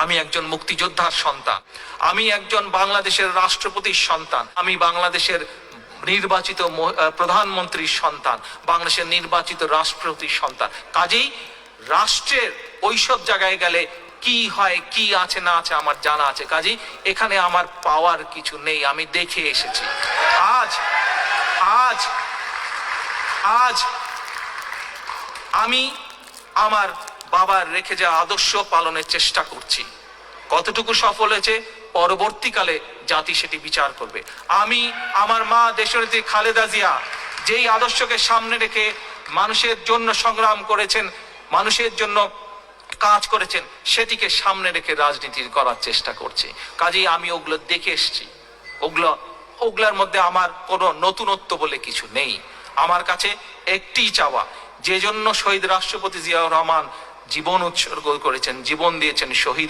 আমি একজন মুক্তিযোদ্ধার সন্তান, আমি একজন বাংলাদেশের রাষ্ট্রপতির সন্তান, আমি বাংলাদেশের নির্বাচিত প্রধানমন্ত্রীর সন্তান, বাংলাদেশের নির্বাচিত রাষ্ট্রপতির সন্তান। কাজেই রাষ্ট্রের ওইসব জায়গায় গেলে কি হয়, কি আছে না আছে আমার জানা আছে। কাজেই এখানে আমার পাওয়ার কিছু নেই, আমি দেখে এসেছি। আজ আজ আজ আমি আমার বাবার রেখে যাওয়া আদর্শ পালনের চেষ্টা করছি। কতটুকু সফল হয়েছে পরবর্তীকালে জাতি সেটি বিচার করবে। আমি আমার মা দেশনেত্রী খালেদা জিয়া যেই আদর্শকে সামনে রেখে মানুষের জন্য সংগ্রাম করেছেন, মানুষের জন্য কাজ করেছেন, সেটিকে সামনে রেখে রাজনীতি করার চেষ্টা করছি। কাজেই আমি ওগুলো দেখে এসেছি। ওগুলার মধ্যে আমার কোনো নতুনত্ব বলে কিছু নেই। আমার কাছে একটি চাওয়া, যে জন্য শহীদ রাষ্ট্রপতি জিয়াউর রহমান জীবন উৎসর্গ করেছেন, জীবন দিয়েছেন, শহীদ